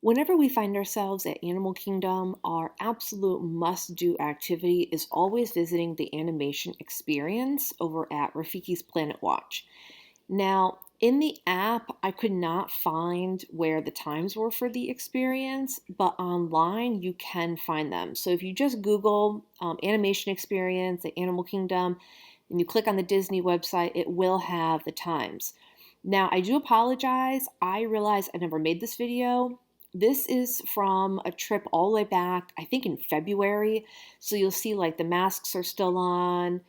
Whenever we find ourselves at Animal Kingdom, our absolute must-do activity is always visiting the animation experience over at Rafiki's Planet Watch. Now, in the app, I could not find where the times were for the experience, but online you can find them. So if you just Google animation experience at Animal Kingdom and you click on the Disney website, it will have the times. Now, I do apologize. I realize I never made this video. This is from a trip all the way back, I think in February. So you'll see like the masks are still on,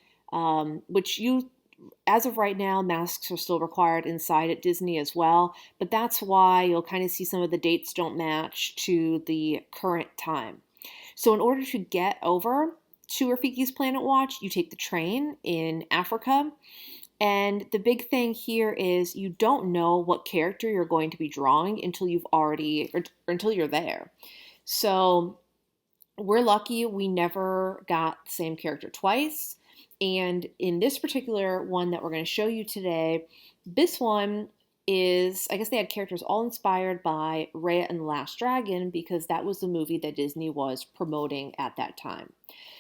as of right now, masks are still required inside at Disney as well. But that's why you'll kind of see some of the dates don't match to the current time. So in order to get over to Rafiki's Planet Watch, you take the train in Africa. And the big thing here is you don't know what character you're going to be drawing until until you're there. So we're lucky we never got the same character twice. And in this particular one that we're going to show you today, this one is, I guess they had characters all inspired by Raya and the Last Dragon because that was the movie that Disney was promoting at that time.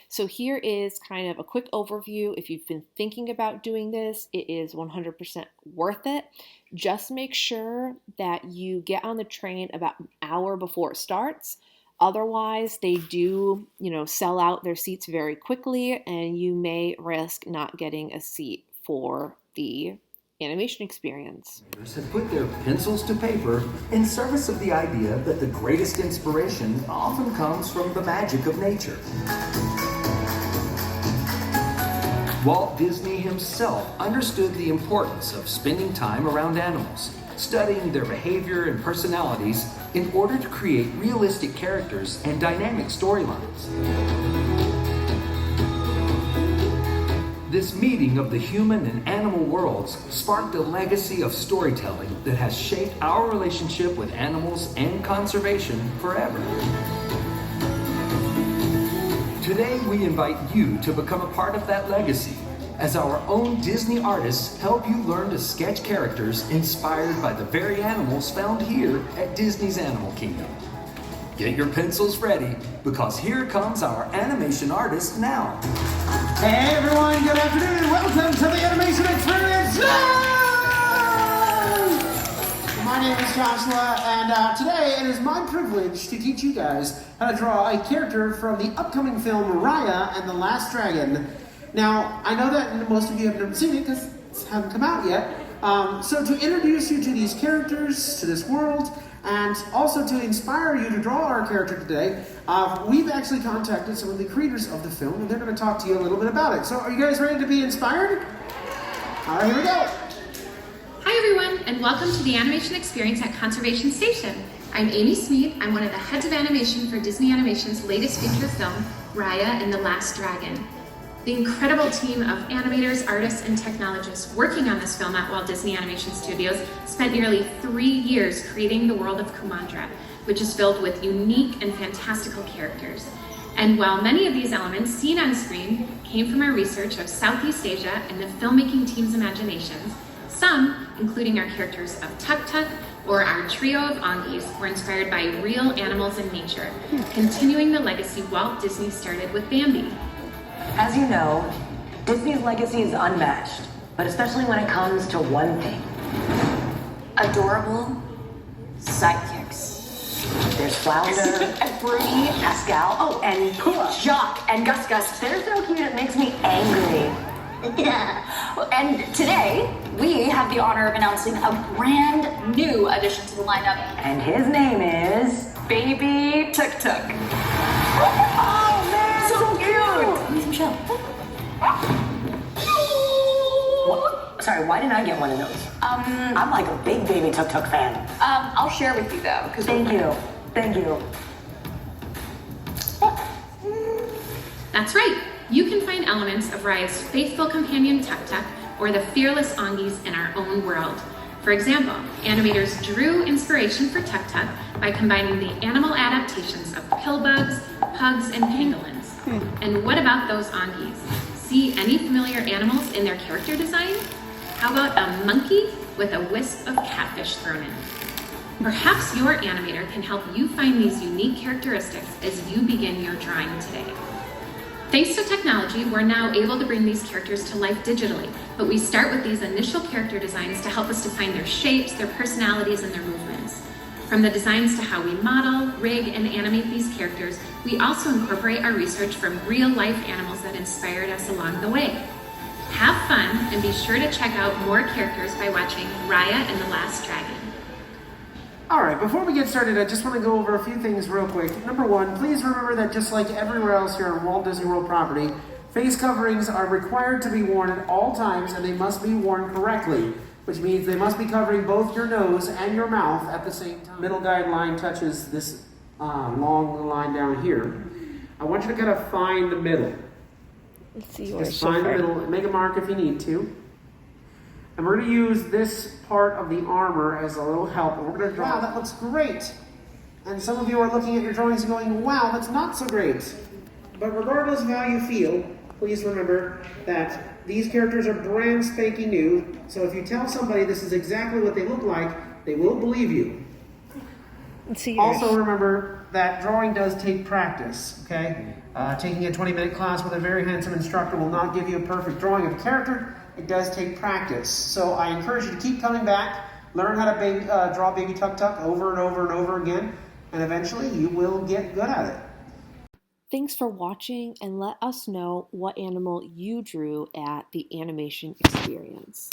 So here is kind of a quick overview. If you've been thinking about doing this, it is 100% worth it. Just make sure that you get on the train about an hour before it starts. Otherwise, they do, sell out their seats very quickly, and you may risk not getting a seat for the animation experience. Have put their pencils to paper in service of the idea that the greatest inspiration often comes from the magic of nature. Walt Disney himself understood the importance of spending time around animals, studying their behavior and personalities in order to create realistic characters and dynamic storylines. This meeting of the human and animal worlds sparked a legacy of storytelling that has shaped our relationship with animals and conservation forever. Today, we invite you to become a part of that legacy as our own Disney artists help you learn to sketch characters inspired by the very animals found here at Disney's Animal Kingdom. Get your pencils ready, because here comes our animation artist now. Hey everyone, good afternoon and welcome to the Animation Experience! My name is Joshua, and today it is my privilege to teach you guys how to draw a character from the upcoming film Mariah and the Last Dragon. Now, I know that most of you have never seen it because it hasn't come out yet. So to introduce you to these characters, to this world, and also to inspire you to draw our character today, we've actually contacted some of the creators of the film, and they're going to talk to you a little bit about it. So are you guys ready to be inspired? All right, here we go. Hi everyone, and welcome to the Animation Experience at Conservation Station. I'm Amy Smead. I'm one of the heads of animation for Disney Animation's latest feature film, Raya and the Last Dragon. The incredible team of animators, artists, and technologists working on this film at Walt Disney Animation Studios spent nearly 3 years creating the world of Kumandra, which is filled with unique and fantastical characters. And while many of these elements seen on screen came from our research of Southeast Asia and the filmmaking team's imaginations, some, including our characters of Tuk Tuk or our trio of Ongies, were inspired by real animals in nature, continuing the legacy Walt Disney started with Bambi. As you know, Disney's legacy is unmatched, but especially when it comes to one thing. Adorable sidekicks. There's Flounder, And Bruni, Pascal, and Pua. Jacques, and Gus Gus. There's no cue that makes me angry. And today, we have the honor of announcing a brand new addition to the lineup. And his name is... Baby Tuk Tuk. Oh man, so cute! Give me some show. What? Sorry, why didn't I get one of those? I'm like a big Baby Tuk Tuk fan. I'll share with you though, because Thank you. That's right, you can find elements of Raya's faithful companion Tuk Tuk or the fearless Ongies in our own world. For example, animators drew inspiration for Tuk Tuk by combining the animal adaptations of pillbugs, pugs, and pangolins. And what about those Ongies? See any familiar animals in their character design? How about a monkey with a wisp of catfish thrown in? Perhaps your animator can help you find these unique characteristics as you begin your drawing today. Thanks to technology, we're now able to bring these characters to life digitally, but we start with these initial character designs to help us define their shapes, their personalities, and their movements. From the designs to how we model, rig, and animate these characters, we also incorporate our research from real-life animals that inspired us along the way. Have fun, and be sure to check out more characters by watching Raya and the Last Dragon. All right, before we get started, I just want to go over a few things real quick. Number one, please remember that just like everywhere else here on Walt Disney World property, face coverings are required to be worn at all times, and they must be worn correctly, which means they must be covering both your nose and your mouth at the same time. Middle guideline touches this long line down here. I want you to kind of find the middle. Let's see yours. Just find the middle, make a mark if you need to. And we're going to use this part of the armor as a little help. And we're going to draw. Wow, that looks great. And some of you are looking at your drawings and going, wow, that's not so great. But regardless of how you feel, please remember that these characters are brand spanking new. So if you tell somebody this is exactly what they look like, they will believe you. Let's see yours. Also remember that drawing does take practice, okay? Taking a 20-minute class with a very handsome instructor will not give you a perfect drawing of a character. It does take practice. So I encourage you to keep coming back, learn how to draw Baby Tuk Tuk over and over and over again, and eventually you will get good at it. Thanks for watching, and let us know what animal you drew at the animation experience.